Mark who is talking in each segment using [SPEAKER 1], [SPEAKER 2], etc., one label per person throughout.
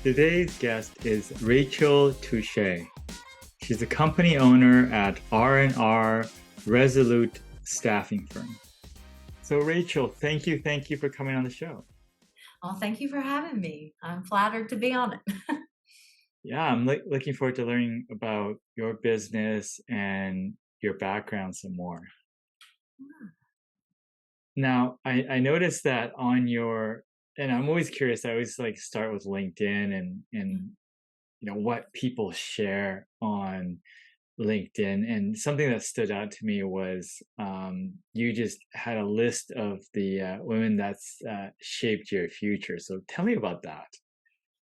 [SPEAKER 1] Today's guest is Rachel Touchet. She's a company owner at R&R Resolute Staffing Firm. So Rachel, thank you for coming on the show.
[SPEAKER 2] Well, thank you for having me. I'm flattered to be on it.
[SPEAKER 1] Yeah, I'm looking forward to learning about your business and your background some more. Now, I noticed that on your, and I'm always curious, I always like start with LinkedIn and what people share on LinkedIn. And something that stood out to me was you just had a list of the women that's shaped your future. So tell me about that.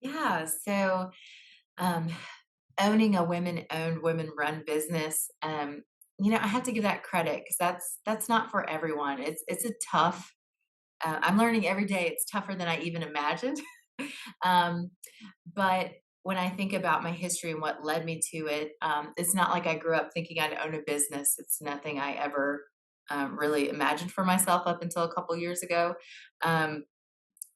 [SPEAKER 2] Yeah, so um, owning a women-owned, women-run business, I have to give that credit because that's not for everyone. It's a tough. I'm learning every day. It's tougher than I even imagined. um, but when I think about my history and what led me to it, it's not like I grew up thinking I'd own a business. It's nothing I ever really imagined for myself up until a couple years ago. Um,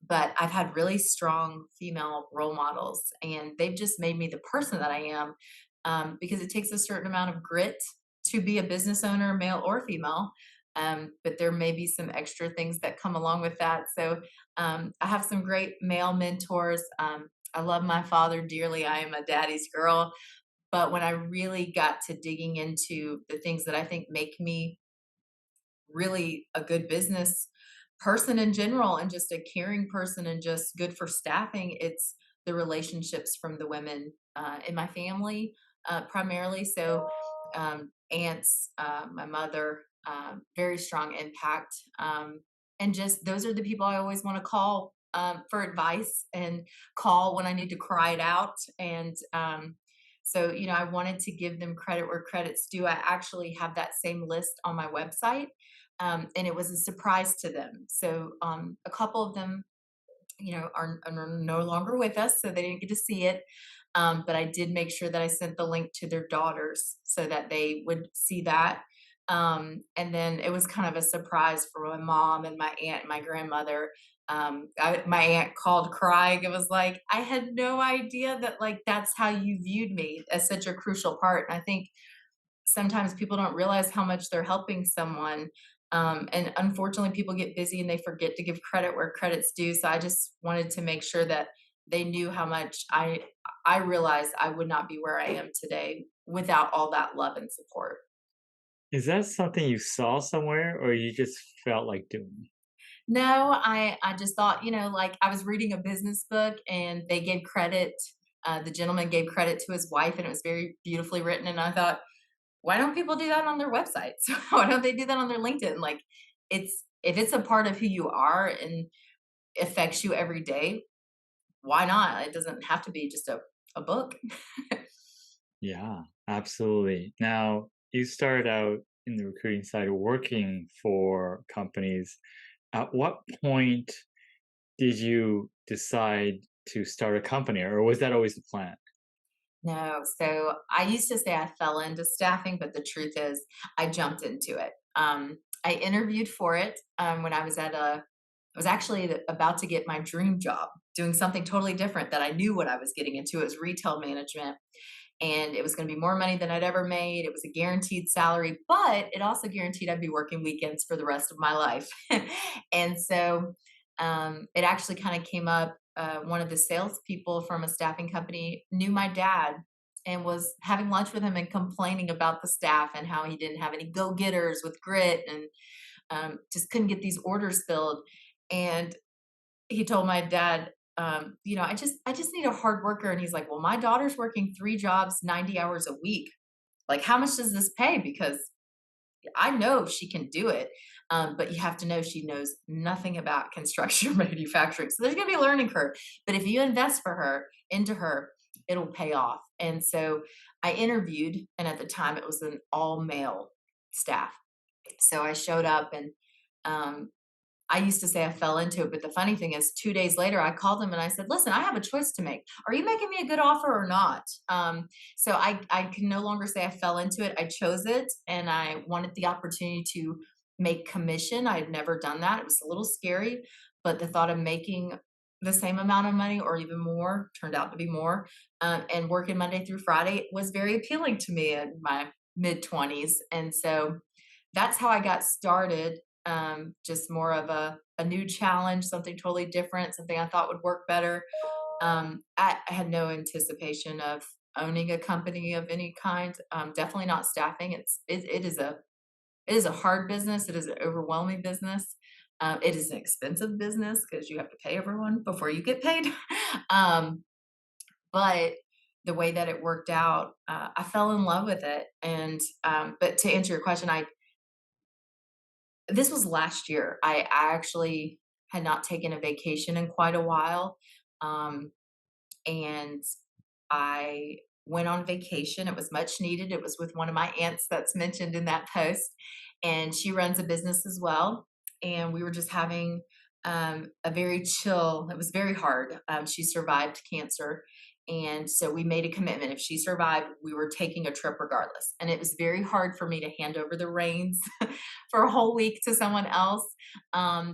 [SPEAKER 2] but I've had really strong female role models, and they've just made me the person that I am, because it takes a certain amount of grit to be a business owner, male or female. But there may be some extra things that come along with that. So I have some great male mentors. I love my father dearly. I am a daddy's girl. But when I really got to digging into the things that I think make me really a good business person in general and just a caring person and just good for staffing, it's the relationships from the women in my family, primarily. So aunts, my mother, very strong impact. And just those are the people I always want to call for advice and call when I need to cry it out. And I wanted to give them credit where credit's due. I actually have that same list on my website, and it was a surprise to them. So a couple of them, are no longer with us, so they didn't get to see it. But I did make sure that I sent the link to their daughters so that they would see that. And then it was kind of a surprise for my mom and my aunt and my grandmother. My aunt called crying. It was like, I had no idea that like that's how you viewed me as such a crucial part. And I think sometimes people don't realize how much they're helping someone. And unfortunately, people get busy and they forget to give credit where credit's due. So I just wanted to make sure that they knew how much I realized I would not be where I am today without all that love and support.
[SPEAKER 1] Is that something you saw somewhere or you just felt like doing?
[SPEAKER 2] No, I just thought, like I was reading a business book and they gave credit. The gentleman gave credit to his wife, and it was very beautifully written. And I thought, why don't people do that on their websites? Why don't they do that on their LinkedIn? Like, it's if it's a part of who you are and affects you every day, why not? It doesn't have to be just a book.
[SPEAKER 1] Yeah, absolutely. Now, you started out in the recruiting side working for companies. At what point did you decide to start a company, or was that always the plan?
[SPEAKER 2] No, so I used to say I fell into staffing, but the truth is I jumped into it. I interviewed for it when I was actually about to get my dream job, doing something totally different that I knew what I was getting into. It was retail management, and it was going to be more money than I'd ever made. It was a guaranteed salary, but it also guaranteed I'd be working weekends for the rest of my life. And so it actually kind of came up. One of the salespeople from a staffing company knew my dad and was having lunch with him and complaining about the staff and how he didn't have any go getters with grit and just couldn't get these orders filled. And he told my dad, I just need a hard worker. And he's like, well, my daughter's working 3 jobs, 90 hours a week. Like, how much does this pay? Because I know she can do it. But you have to know she knows nothing about construction or manufacturing. So there's going to be a learning curve. But if you invest into her, it'll pay off. And so I interviewed, and at the time it was an all male staff. So I showed up, and um, I used to say I fell into it, but the funny thing is 2 days later, I called them and I said, "Listen, I have a choice to make. Are you making me a good offer or not?" So I can no longer say I fell into it. I chose it, and I wanted the opportunity to make commission. I had never done that. It was a little scary, but the thought of making the same amount of money or even more, turned out to be more. And working Monday through Friday was very appealing to me in my mid 20s. And so that's how I got started. Just more of a new challenge, something totally different, something I thought would work better. I had no anticipation of owning a company of any kind. Definitely not staffing. It is a hard business. It is an overwhelming business. It is an expensive business because you have to pay everyone before you get paid. um, but the way that it worked out, I fell in love with it. And but to answer your question, I this was last year. I actually had not taken a vacation in quite a while, um, and I went on vacation. It was much needed. It was with one of my aunts that's mentioned in that post, and she runs a business as well. And we were just having a very chill. It was very hard. She survived cancer, and so we made a commitment. If she survived, we were taking a trip regardless. And it was very hard for me to hand over the reins for a whole week to someone else,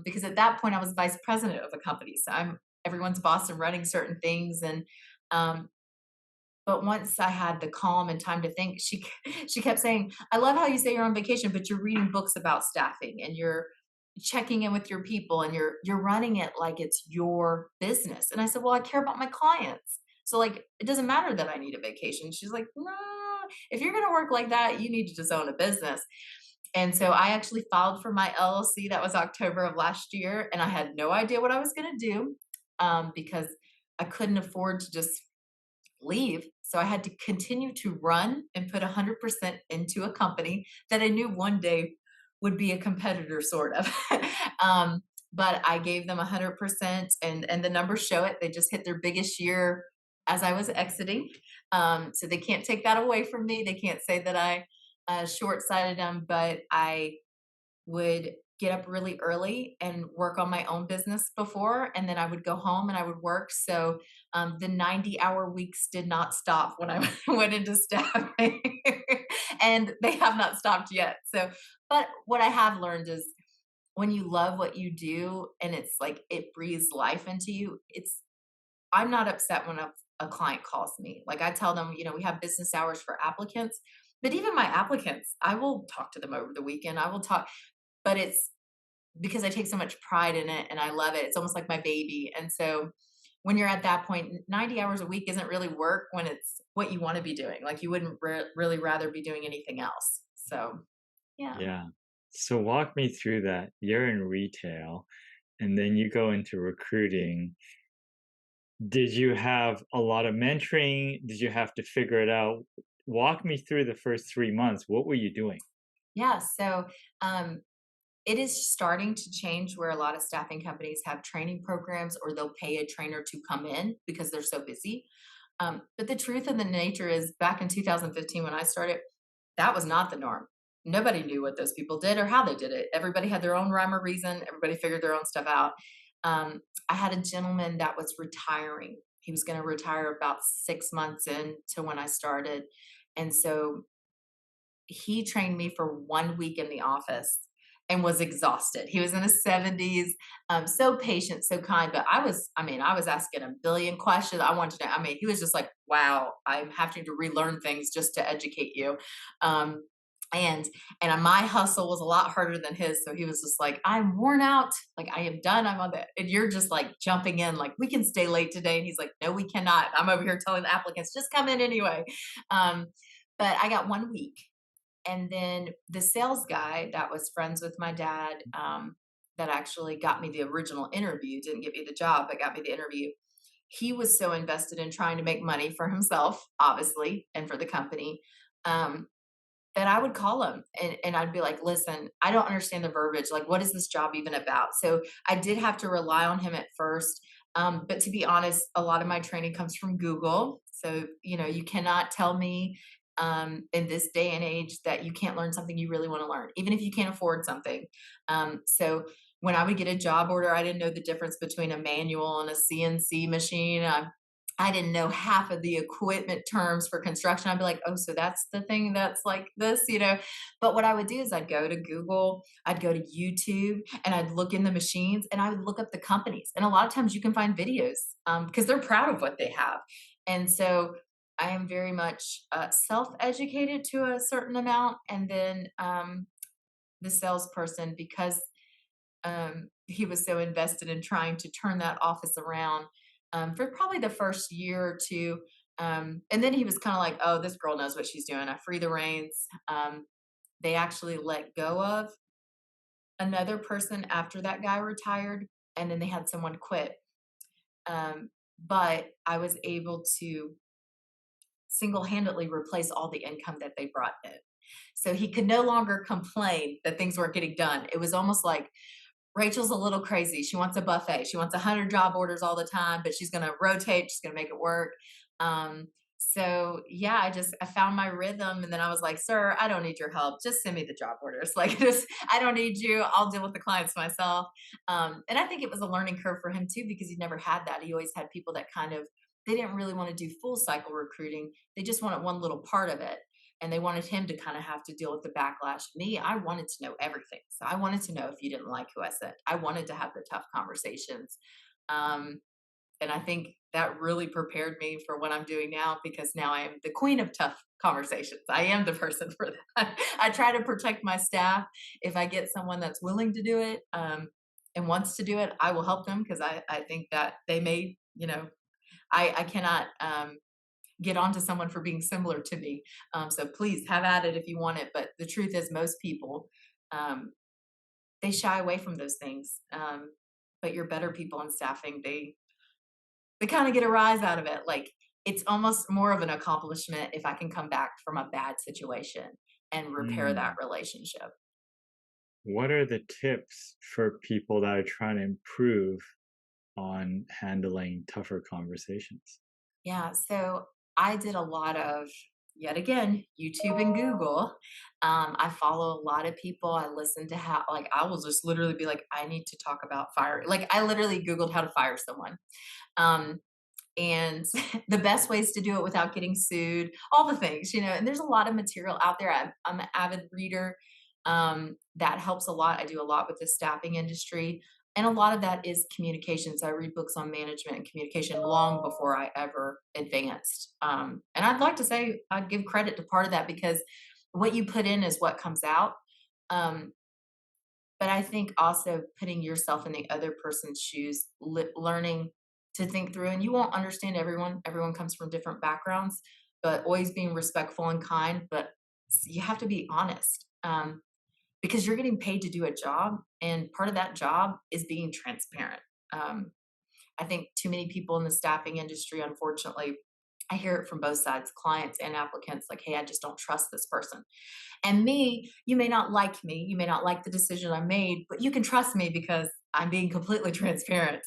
[SPEAKER 2] because at that point I was vice president of a company, so I'm everyone's boss and running certain things. And um, but once I had the calm and time to think, she kept saying, "I love how you say you're on vacation, but you're reading books about staffing and you're checking in with your people and you're running it like it's your business." And I said, "Well, I care about my clients. So like it doesn't matter that I need a vacation." She's like, "No, if you're going to work like that, you need to just own a business." And so I actually filed for my LLC. That was October of last year, and I had no idea what I was going to do, because I couldn't afford to just leave. So I had to continue to run and put 100% into a company that I knew one day would be a competitor, sort of. um, but I gave them 100%, and the numbers show it. They just hit their biggest year as I was exiting. So they can't take that away from me. They can't say that I short sighted them, but I would get up really early and work on my own business before, and then I would go home and I would work. So the 90-hour weeks did not stop when I went into staffing, and they have not stopped yet. So, but what I have learned is when you love what you do and it's like it breathes life into you, it's I'm not upset when a client calls me. Like I tell them, we have business hours for applicants, but even my applicants, I will talk to them over the weekend. I will talk, but it's because I take so much pride in it and I love it. It's almost like my baby. And so when you're at that point, 90 hours a week isn't really work when it's what you want to be doing. Like you wouldn't really rather be doing anything else. So, yeah.
[SPEAKER 1] Yeah. So walk me through that. You're in retail and then you go into recruiting. Did you have a lot of mentoring? Did you have to figure it out? Walk me through the first 3 months. What were you doing?
[SPEAKER 2] Yeah. So, um, it is starting to change where a lot of staffing companies have training programs or they'll pay a trainer to come in because they're so busy. But the truth of the nature is, back in 2015, when I started, that was not the norm. Nobody knew what those people did or how they did it. Everybody had their own rhyme or reason. Everybody figured their own stuff out. Um, I had a gentleman that was retiring. He was going to retire about 6 months into when I started. And so he trained me for 1 week in the office and was exhausted. He was in his 70s, so patient, so kind. But I was asking a billion questions. I wanted to know. He was just like, wow, I'm having to relearn things just to educate you. Um, and my hustle was a lot harder than his. So he was just like, I'm worn out. Like I am done. I'm on the, and you're just like jumping in, like we can stay late today. And he's like, no, we cannot. I'm over here telling the applicants, just come in anyway. Um, but I got 1 week, and then the sales guy that was friends with my dad, that actually got me the original interview, didn't get me the job, but got me the interview. He was so invested in trying to make money for himself, obviously, and for the company, um, that I would call him and I'd be like, listen, I don't understand the verbiage. Like, what is this job even about? So I did have to rely on him at first. But to be honest, a lot of my training comes from Google. So, you cannot tell me, in this day and age, that you can't learn something you really want to learn, even if you can't afford something. So when I would get a job order, I didn't know the difference between a manual and a CNC machine. I didn't know half of the equipment terms for construction. I'd be like, "Oh, so that's the thing that's like this," you know? But what I would do is I'd go to Google, I'd go to YouTube, and I'd look in the machines, and I would look up the companies. And a lot of times you can find videos, because they're proud of what they have. And so I am very much, self-educated to a certain amount, and then, the salesperson, because he was so invested in trying to turn that office around for probably the first year or two. And then he was kind of like, oh, this girl knows what she's doing. I free the reins. They actually let go of another person after that guy retired, and then they had someone quit. But I was able to single handedly replace all the income that they brought in. So he could no longer complain that things weren't getting done. It was almost like, Rachel's a little crazy. She wants a buffet. She wants 100 job orders all the time, but she's going to rotate. She's going to make it work. So yeah, I found my rhythm, and then I was like, "Sir, I don't need your help. Just send me the job orders. Like, just I don't need you. I'll deal with the clients myself." And I think it was a learning curve for him too, because he never had that. He always had people that kind of, they didn't really want to do full cycle recruiting. They just wanted one little part of it, and they wanted him to kind of have to deal with the backlash. Me, I wanted to know everything. So I wanted to know if you didn't like who I said. I wanted to have the tough conversations. Um, and I think that really prepared me for what I'm doing now, because now I am the queen of tough conversations. I am the person for that. I try to protect my staff. If I get someone that's willing to do it, and wants to do it, I will help them, because I think that they may, I cannot get onto someone for being similar to me. So please have at it if you want it. But the truth is, most people, um, they shy away from those things. But your better people in staffing, they kind of get a rise out of it. Like, it's almost more of an accomplishment if I can come back from a bad situation and repair that
[SPEAKER 1] Mm.
[SPEAKER 2] relationship.
[SPEAKER 1] What are the tips for people that are trying to improve on handling tougher conversations?
[SPEAKER 2] Yeah, so I did a lot of, yet again, YouTube and Google. I follow a lot of people. I listen to how, like, I will just literally be like, I need to talk about fire. Like, I literally Googled how to fire someone. Um, and the best ways to do it without getting sued, all the things, and there's a lot of material out there. I'm an avid reader. That helps a lot. I do a lot with the staffing industry. And a lot of that is communication. So I read books on management and communication long before I ever advanced. And I'd like to say I'd give credit to part of that, because what you put in is what comes out. Um, but I think also putting yourself in the other person's shoes, learning to think through, and you won't understand everyone. Everyone comes from different backgrounds, but always being respectful and kind. But you have to be honest, because you're getting paid to do a job, and part of that job is being transparent. Um, I think too many people in the staffing industry, unfortunately, I hear it from both sides, clients and applicants, like, hey, I just don't trust this person. And me, you may not like me, you may not like the decision I made, but you can trust me because I'm being completely transparent.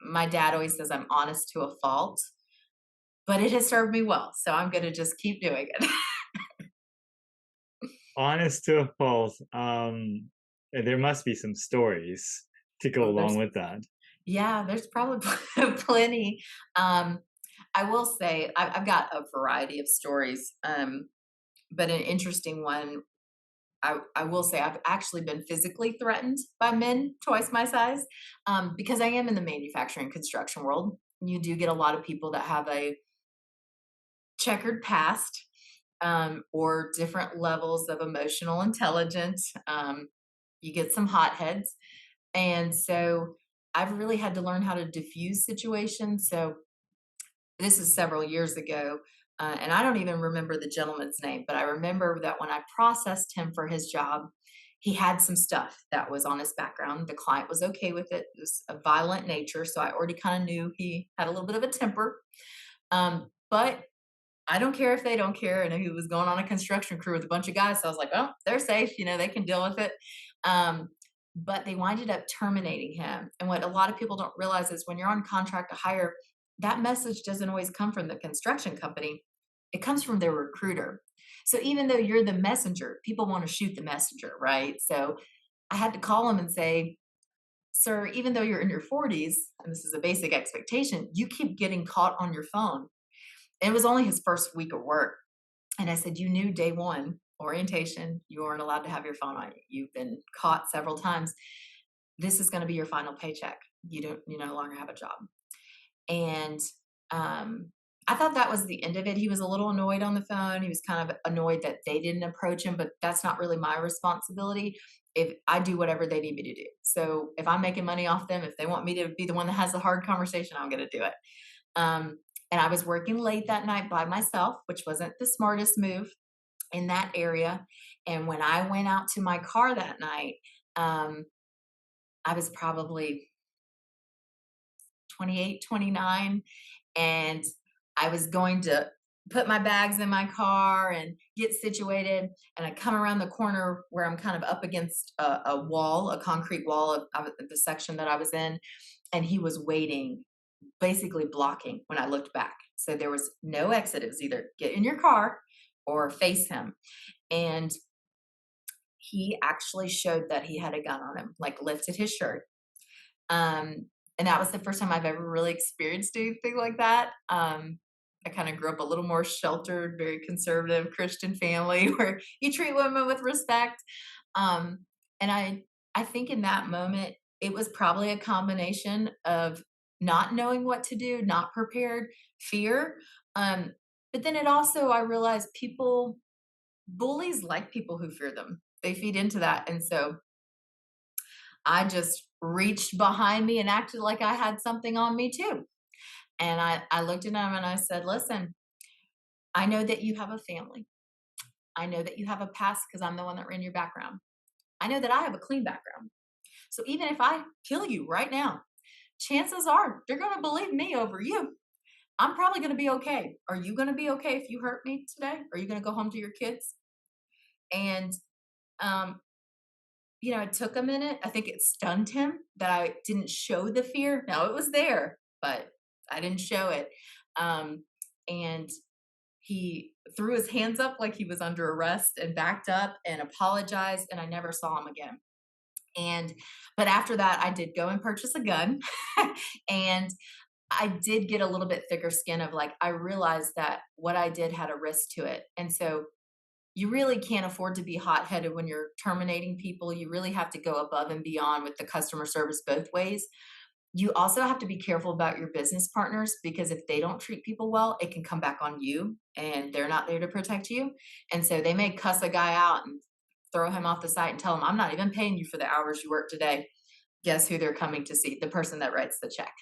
[SPEAKER 2] My dad always says I'm honest to a fault, but it has served me well. So I'm going to just keep doing it.
[SPEAKER 1] Honest to a fault, there must be some stories to go
[SPEAKER 2] Oh,
[SPEAKER 1] along with that.
[SPEAKER 2] yeah, there's probably plenty. Um, I will say I've got a variety of stories, but an interesting one. I will say I've actually been physically threatened by men twice my size, because I am in the manufacturing construction world. You do get a lot of people that have a checkered past, or different levels of emotional intelligence. You get some hotheads. And so I've really had to learn how to diffuse situations. So this is several years ago. And I don't even remember the gentleman's name, but I remember that when I processed him for his job, he had some stuff that was on his background. The client was okay with it. It was a violent nature. So I already kind of knew he had a little bit of a temper. But I don't care if they don't care. And he was going on a construction crew with a bunch of guys. So I was like, oh, they're safe. They can deal with it. Um, but they winded up terminating him. And what a lot of people don't realize is when you're on contract to hire, that message doesn't always come from the construction company, it comes from their recruiter. So even though you're the messenger, people want to shoot the messenger, right? So I had to call him and say, sir, even though you're in your 40s, and this is a basic expectation, you keep getting caught on your phone. And it was only his first week of work. And I said, you knew day one, orientation, you weren't allowed to have your phone on you. You've been caught several times. This is going to be your final paycheck. You no longer have a job. And um, I thought that was the end of it. He was a little annoyed on the phone. He was kind of annoyed that they didn't approach him, but that's not really my responsibility. If I do whatever they need me to do. So if I'm making money off them, if they want me to be the one that has the hard conversation, I'm going to do it. Um, and I was working late that night by myself, which wasn't the smartest move in that area. And when I went out to my car that night, um, I was probably 28, 29, and I was going to put my bags in my car and get situated. And I come around the corner where I'm kind of up against a wall, a concrete wall of the section that I was in. And he was waiting, basically blocking when I looked back. So there was no exit. It was either get in your car or face him. And he actually showed that he had a gun on him, like lifted his shirt. Um, and that was the first time I've ever really experienced anything like that. I kind of grew up a little more sheltered, very conservative Christian family where you treat women with respect. Um, and I think in that moment, it was probably a combination of not knowing what to do, not prepared, fear. Um, but then it also, I realized bullies like people who fear them. They feed into that. And so I just reached behind me and acted like I had something on me too. And I looked at him and I said, listen, I know that you have a family. I know that you have a past because I'm the one that ran your background. I know that I have a clean background. So even if I kill you right now, chances are they're going to believe me over you. I'm probably going to be okay. Are you going to be okay if you hurt me today? Are you going to go home to your kids? And um, it took a minute. I think it stunned him that I didn't show the fear. Now it was there, but I didn't show it. And he threw his hands up like he was under arrest and backed up and apologized. And I never saw him again. And, but after that, I did go and purchase a gun. And I did get a little bit thicker skin of like, I realized that what I did had a risk to it. And so you really can't afford to be hot-headed when you're terminating people. You really have to go above and beyond with the customer service both ways. You also have to be careful about your business partners because if they don't treat people well, it can come back on you and they're not there to protect you. And so they may cuss a guy out and throw him off the site and tell him, I'm not even paying you for the hours you work today. Guess who they're coming to see? The person that writes the check.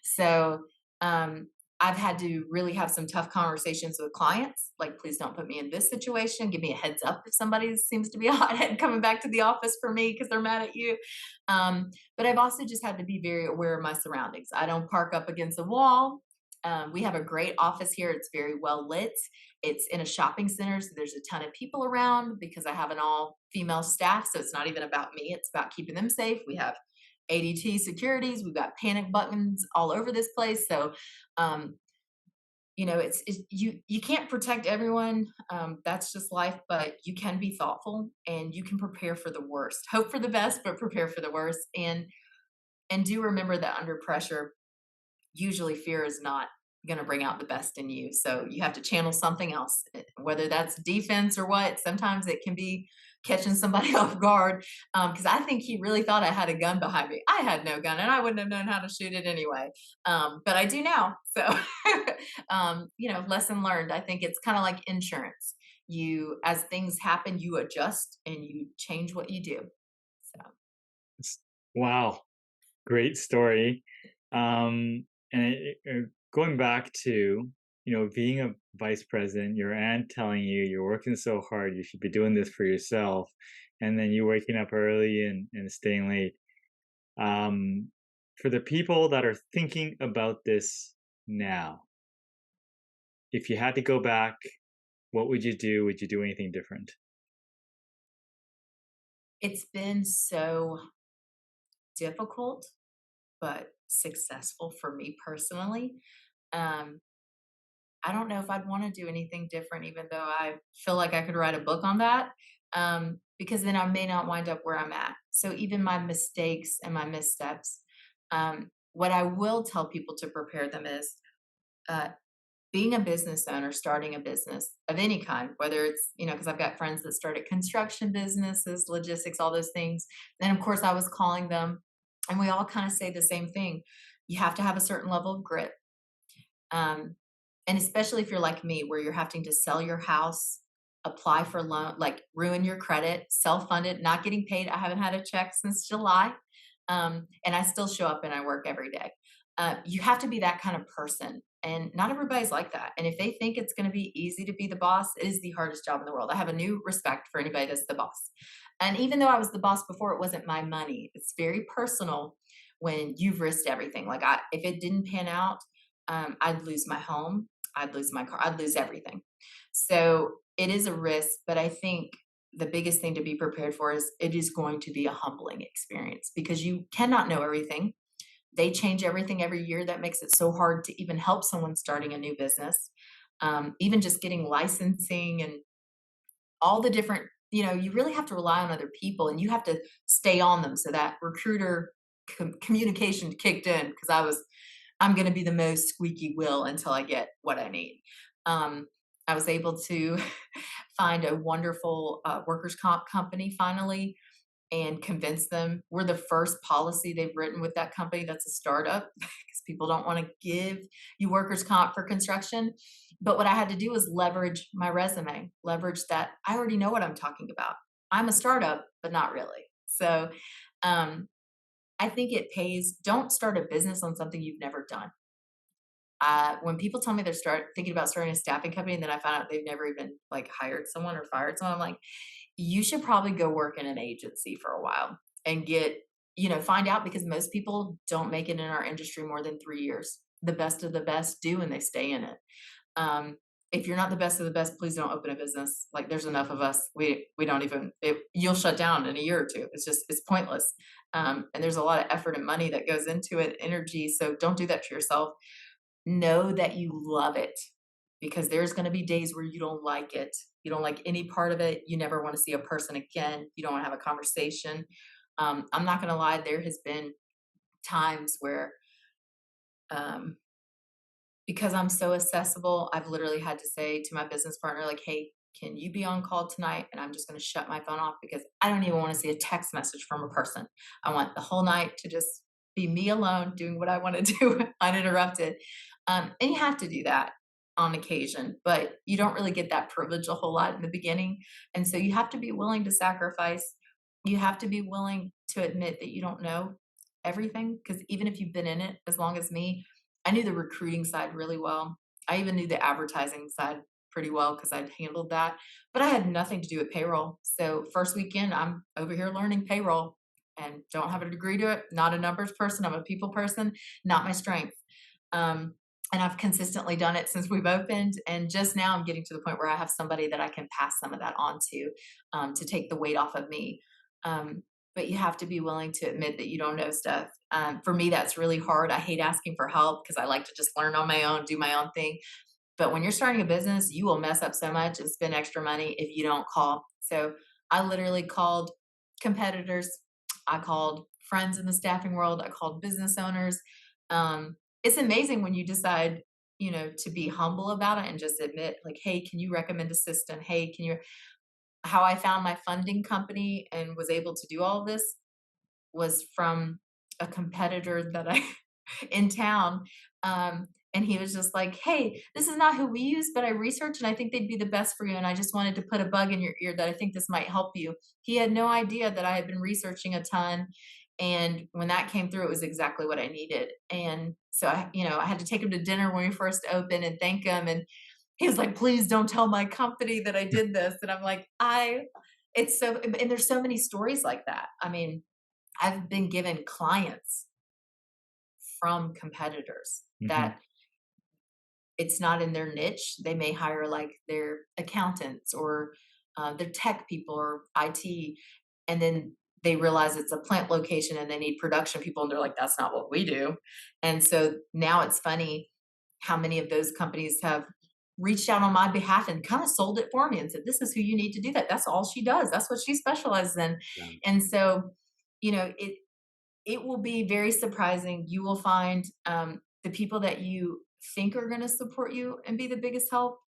[SPEAKER 2] So um, I've had to really have some tough conversations with clients, like, please don't put me in this situation. Give me a heads up if somebody seems to be a hothead coming back to the office for me because they're mad at you. But I've also just had to be very aware of my surroundings. I don't park up against a wall. We have a great office here. It's very well lit. It's in a shopping center, so there's a ton of people around because I have an all female staff. So it's not even about me, it's about keeping them safe. We have ADT securities, we've got panic buttons all over this place. So, um, you can't protect everyone. That's just life, but you can be thoughtful and you can prepare for the worst. Hope for the best, but prepare for the worst. And do remember that under pressure, usually fear is not going to bring out the best in you. So you have to channel something else, whether that's defense or what. Sometimes it can be catching somebody off guard. Because I think he really thought I had a gun behind me. I had no gun and I wouldn't have known how to shoot it anyway. But I do now. So, lesson learned. I think it's kind of like insurance. As things happen, you adjust and you change what you do. So.
[SPEAKER 1] Wow, great story. And going back to, being a vice president, your aunt telling you you're working so hard, you should be doing this for yourself, and then you waking up early and staying late. For the people that are thinking about this now, if you had to go back, what would you do? Would you do anything different?
[SPEAKER 2] It's been so difficult, but successful for me personally. Um, I don't know if I'd want to do anything different, even though I feel like I could write a book on that. Because then I may not wind up where I'm at. So even my mistakes and my missteps, what I will tell people to prepare them is, uh, being a business owner, starting a business of any kind, whether it's, because I've got friends that started construction businesses, logistics, all those things. Then, of course, I was calling them, and we all kind of say the same thing. You have to have a certain level of grit. Um, and especially if you're like me, where you're having to sell your house, apply for loan, like ruin your credit, self funded, not getting paid. I haven't had a check since July. And I still show up and I work every day. You have to be that kind of person. And not everybody's like that. And if they think it's going to be easy to be the boss, it is the hardest job in the world. I have a new respect for anybody that's the boss. And even though I was the boss before, it wasn't my money. It's very personal when you've risked everything. Like, if it didn't pan out, I'd lose my home, I'd lose my car, I'd lose everything. So it is a risk, but I think the biggest thing to be prepared for is it is going to be a humbling experience because you cannot know everything. They change everything every year. That makes it so hard to even help someone starting a new business. Even just getting licensing and all the different, you really have to rely on other people and you have to stay on them. So that recruiter communication kicked in because I'm going to be the most squeaky wheel until I get what I need. I was able to find a wonderful workers' comp company finally and convince them. We're the first policy they've written with that company that's a startup because people don't want to give you workers' comp for construction. But what I had to do was leverage my resume, leverage that I already know what I'm talking about. I'm a startup, but not really. So um, I think it pays. Don't start a business on something you've never done. When people tell me they're thinking about starting a staffing company, and then I found out they've never even like hired someone or fired someone, I'm like, you should probably go work in an agency for a while and find out because most people don't make it in our industry more than 3 years. The best of the best do, and they stay in it. Um, if you're not the best of the best, please don't open a business. Like there's enough of us. We don't even. You'll shut down in a year or two. It's pointless. And there's a lot of effort and money that goes into it, energy. So don't do that to yourself. Know that you love it because there's going to be days where you don't like it. You don't like any part of it. You never want to see a person again. You don't want to have a conversation. I'm not going to lie. There has been times where, um, because I'm so accessible, I've literally had to say to my business partner, like, hey, can you be on call tonight? And I'm just going to shut my phone off because I don't even want to see a text message from a person. I want the whole night to just be me alone doing what I want to do uninterrupted. And you have to do that on occasion, but you don't really get that privilege a whole lot in the beginning. And so you have to be willing to sacrifice. You have to be willing to admit that you don't know everything because even if you've been in it as long as me, I knew the recruiting side really well. I even knew the advertising side pretty well because I'd handled that, but I had nothing to do with payroll. So first weekend, I'm over here learning payroll and don't have a degree to it. Not a numbers person. I'm a people person, not my strength. Um, and I've consistently done it since we've opened. And just now I'm getting to the point where I have somebody that I can pass some of that on to take the weight off of me. Um, but you have to be willing to admit that you don't know stuff. For me, that's really hard. I hate asking for help because I like to just learn on my own, do my own thing. But when you're starting a business, you will mess up so much and spend extra money if you don't call. So I literally called competitors. I called friends in the staffing world. I called business owners. It's amazing when you decide, to be humble about it and just admit, like, hey, can you recommend a system? Hey, how I found my funding company and was able to do all of this was from a competitor that I in town. And he was just like, hey, this is not who we use, but I researched and I think they'd be the best for you. And I just wanted to put a bug in your ear that I think this might help you. He had no idea that I had been researching a ton. And when that came through, it was exactly what I needed. And so I had to take him to dinner when we first opened and thank him. And he was like, please don't tell my company that I did this. And I'm like, it's so, and there's so many stories like that. I mean, I've been given clients from competitors
[SPEAKER 1] Mhm.
[SPEAKER 2] that it's not in their niche. They may hire like their accountants or their tech people or IT, and then they realize it's a plant location and they need production people, and they're like, "That's not what we do." And so now it's funny how many of those companies have reached out on my behalf and kind of sold it for me and said, "This is who you need to do that. That's all she does. That's what she specializes in."
[SPEAKER 1] Yeah.
[SPEAKER 2] And so it will be very surprising. You will find the people that you think are going to support you and be the biggest help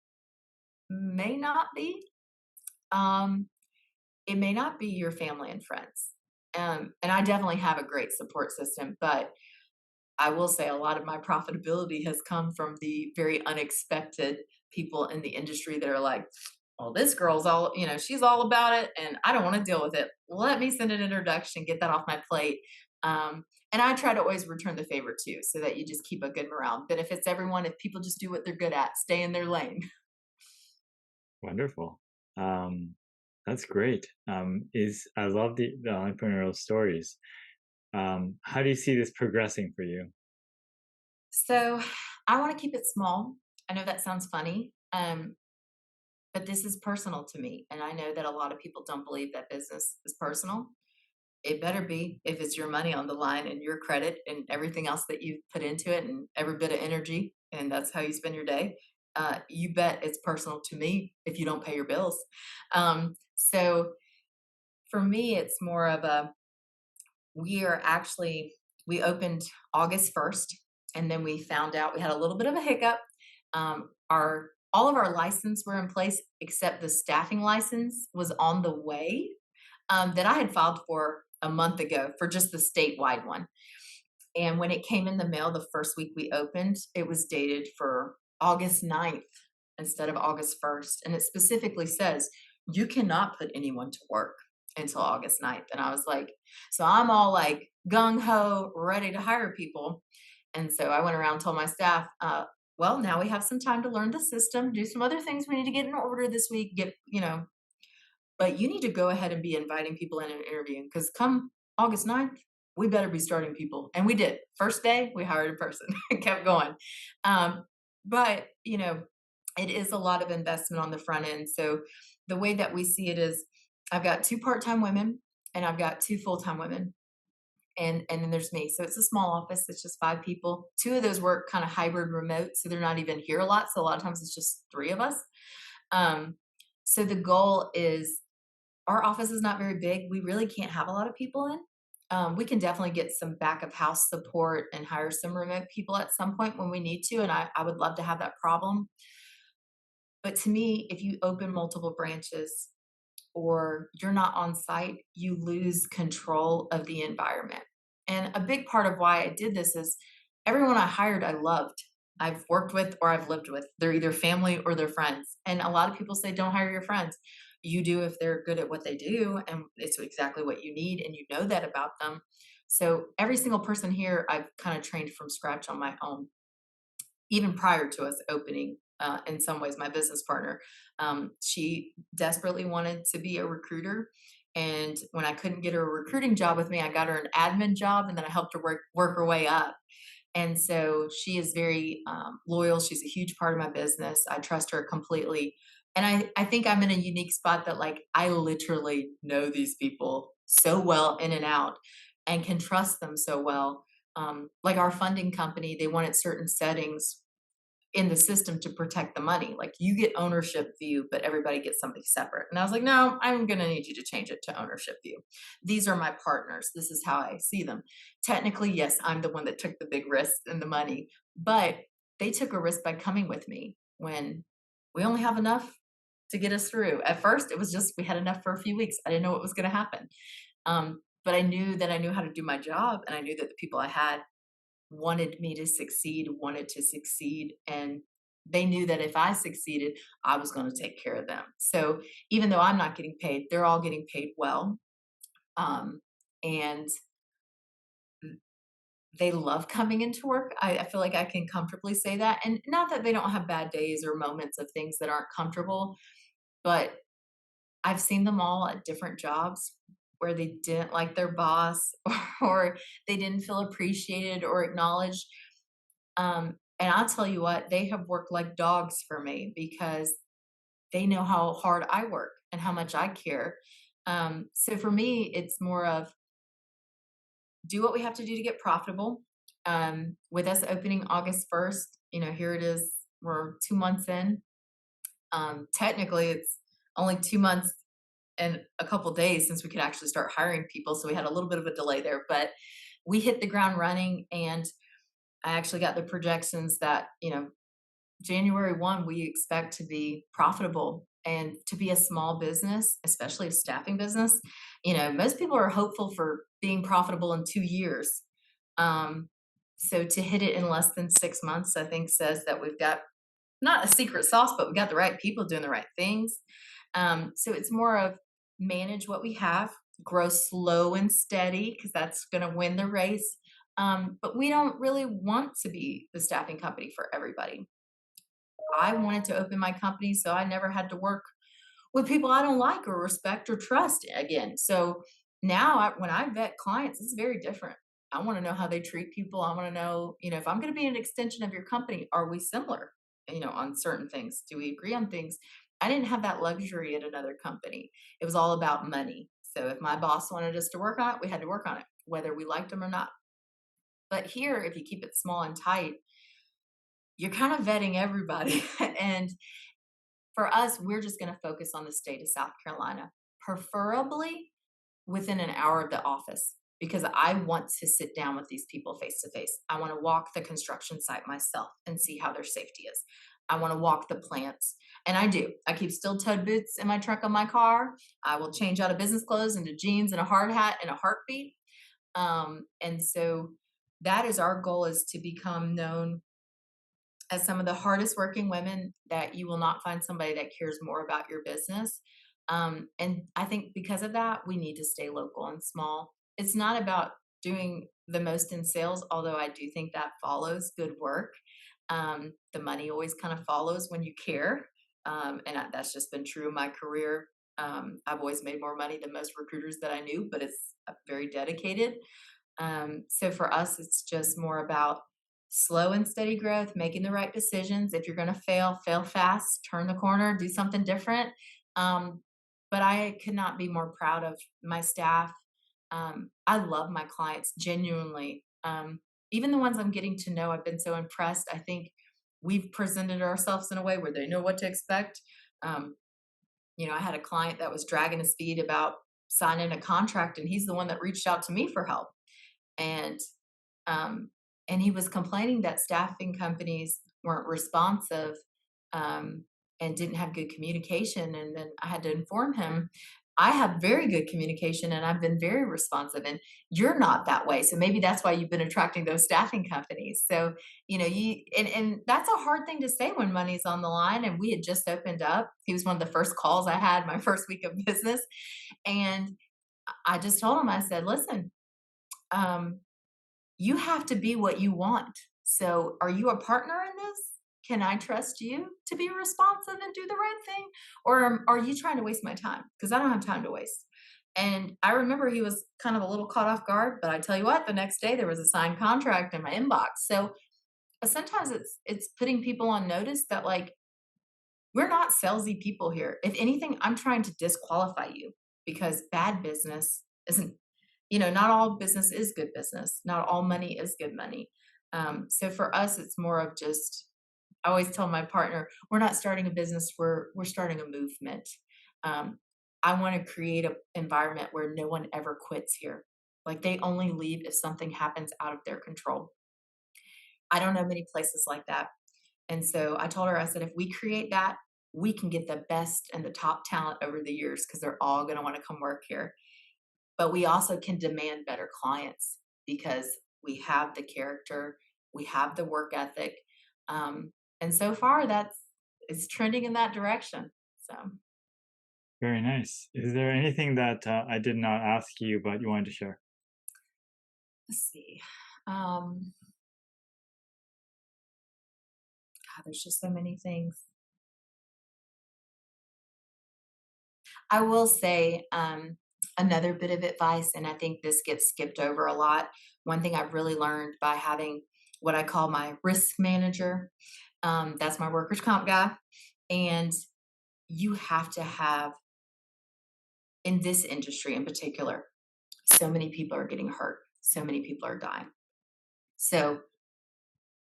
[SPEAKER 2] may not be. Um, it may not be your family and friends. And I definitely have a great support system, but I will say a lot of my profitability has come from the very unexpected people in the industry that are like, well, this girl's all, she's all about it and I don't want to deal with it. Let me send an introduction, get that off my plate. And I try to always return the favor too, so that you just keep a good morale. Benefits everyone if people just do what they're good at, stay in their lane.
[SPEAKER 1] Wonderful. That's great. Is I love the entrepreneurial stories. How do you see this progressing for you?
[SPEAKER 2] So I want to keep it small. I know that sounds funny, but this is personal to me. And I know that a lot of people don't believe that business is personal. It better be if it's your money on the line and your credit and everything else that you've put into it and every bit of energy, and that's how you spend your day. You bet it's personal to me if you don't pay your bills. So for me, it's more of a we are actually we opened August 1st, and then we found out we had a little bit of a hiccup. Our all of our license were in place except the staffing license was on the way, that I had filed for a month ago for just the statewide one. And when it came in the mail the first week we opened, it was dated for August 9th instead of August 1st. And it specifically says you cannot put anyone to work until August 9th. And I was like, so I'm all like gung ho, ready to hire people. And so I went around and told my staff, well, now we have some time to learn the system, do some other things we need to get in order this week, but you need to go ahead and be inviting people in and interviewing because come August 9th, we better be starting people. And we did. First day, we hired a person and kept going. But, it is a lot of investment on the front end. So the way that we see it is I've got two part-time women and I've got two full-time women. And then there's me. So it's a small office. It's just five people. Two of those work kind of hybrid remote. So they're not even here a lot. So a lot of times it's just three of us. Um, so the goal is our office is not very big. We really can't have a lot of people in. We can definitely get some back of house support and hire some remote people at some point when we need to. And I would love to have that problem. But to me, if you open multiple branches or you're not on site, you lose control of the environment. And a big part of why I did this is everyone I hired, I loved. I've worked with or I've lived with. They're either family or they're friends. And a lot of people say, don't hire your friends. You do if they're good at what they do and it's exactly what you need and you know that about them. So every single person here, I've kind of trained from scratch on my own even prior to us opening. In some ways, my business partner, she desperately wanted to be a recruiter. And when I couldn't get her a recruiting job with me, I got her an admin job and then I helped her work her way up. And so she is very loyal. She's a huge part of my business. I trust her completely. And I think I'm in a unique spot that, like, I literally know these people so well in and out and can trust them so well. Like our funding company, they wanted certain settings in the system to protect the money. Like you get ownership view, but everybody gets something separate. And I was like, no, I'm going to need you to change it to ownership view. These are my partners. This is how I see them. Technically, yes, I'm the one that took the big risk and the money, but they took a risk by coming with me when we only have enough to get us through. At first, it was just we had enough for a few weeks. I didn't know what was going to happen. But I knew that I knew how to do my job and I knew that the people I had wanted me to succeed, wanted to succeed, and they knew that if I succeeded, I was going to take care of them. So even though I'm not getting paid, they're all getting paid well. And they love coming into work. I feel like I can comfortably say that. And not that they don't have bad days or moments of things that aren't comfortable, but I've seen them all at different jobs where they didn't like their boss or they didn't feel appreciated or acknowledged. And I'll tell you what, they have worked like dogs for me because they know how hard I work and how much I care. So for me, it's more of do what we have to do to get profitable. With us opening August 1st, here it is, we're 2 months in. Technically, it's only 2 months in a couple days since we could actually start hiring people. So we had a little bit of a delay there, but we hit the ground running. And I actually got the projections that, January 1, we expect to be profitable and to be a small business, especially a staffing business. Most people are hopeful for being profitable in 2 years. Um, so to hit it in less than 6 months, I think says that we've got not a secret sauce, but we got the right people doing the right things. So it's more of manage what we have, grow slow and steady, because that's going to win the race. But we don't really want to be the staffing company for everybody. I wanted to open my company so I never had to work with people I don't like or respect or trust again. So now when I vet clients, it's very different. I want to know how they treat people. I want to know, if I'm going to be an extension of your company, are we similar, on certain things? Do we agree on things? I didn't have that luxury at another company. It was all about money. So if my boss wanted us to work on it, we had to work on it, whether we liked them or not. But here, if you keep it small and tight, you're kind of vetting everybody. And for us, we're just going to focus on the state of South Carolina, preferably within an hour of the office, because I want to sit down with these people face to face. I want to walk the construction site myself and see how their safety is. I want to walk the plants. And I do. I keep steel toed boots in my trunk of my car. I will change out of business clothes into jeans and a hard hat in a heartbeat. And so that is our goal, is to become known as some of the hardest working women, that you will not find somebody that cares more about your business. And I think because of that, we need to stay local and small. It's not about doing the most in sales, although I do think that follows good work. The money always kind of follows when you care. That's just been true in my career. I've always made more money than most recruiters that I knew, but it's very dedicated. So for us, it's just more about slow and steady growth, making the right decisions. If you're going to fail, fail fast, turn the corner, do something different. Um, but I could not be more proud of my staff. I love my clients genuinely. Even the ones I'm getting to know, I've been so impressed. I think we've presented ourselves in a way where they know what to expect. Um, I had a client that was dragging his feet about signing a contract, and he's the one that reached out to me for help. And um, and he was complaining that staffing companies weren't responsive, um, and didn't have good communication. And then I had to inform him, I have very good communication and I've been very responsive, and you're not that way. So maybe that's why you've been attracting those staffing companies. So, and that's a hard thing to say when money's on the line. And we had just opened up. He was one of the first calls I had my first week of business. And I just told him, I said, listen, um, you have to be what you want. So, are you a partner in this? Can I trust you to be responsive and do the right thing? Or are you trying to waste my time? Because I don't have time to waste. And I remember he was kind of a little caught off guard, but I tell you what, the next day there was a signed contract in my inbox. So sometimes it's putting people on notice that, like, we're not salesy people here. If anything, I'm trying to disqualify you, because bad business isn't, not all business is good business. Not all money is good money. So for us, it's more of just, I always tell my partner, we're not starting a business, we're starting a movement. Um, I want to create an environment where no one ever quits here. Like, they only leave if something happens out of their control. I don't know many places like that. And so I told her, I said, if we create that, we can get the best and the top talent over the years, because they're all going to want to come work here. But we also can demand better clients, because we have the character, we have the work ethic. And so far, it's trending in that direction. So
[SPEAKER 1] Very nice. Is there anything that I did not ask you, but you wanted to share?
[SPEAKER 2] let's see. Um, God, there's just so many things. I will say, another bit of advice, and I think this gets skipped over a lot. One thing I've really learned by having what I call my risk manager, that's my workers' comp guy. And you have to have, in this industry in particular, so many people are getting hurt, so many people are dying. So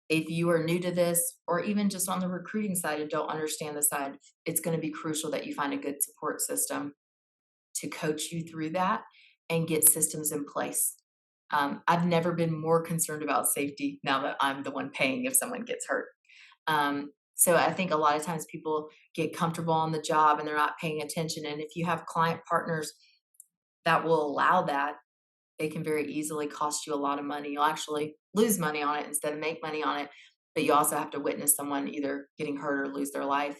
[SPEAKER 2] if you are new to this, or even just on the recruiting side and don't understand the side, it's going to be crucial that you find a good support system. to coach you through that and get systems in place. I've never been more concerned about safety now that I'm the one paying if someone gets hurt. So I think a lot of times people get comfortable on the job and they're not paying attention. And if you have client partners that will allow that, it can very easily cost you a lot of money. You'll actually lose money on it instead of make money on it, but you also have to witness someone either getting hurt or lose their life.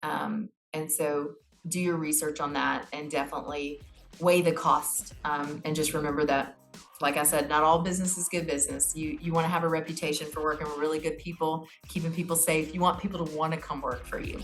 [SPEAKER 2] And so do your research on that and definitely weigh the cost. And just remember that, like I said, not all business is good business. You want to have a reputation for working with really good people, keeping people safe. You want people to want to come work for you.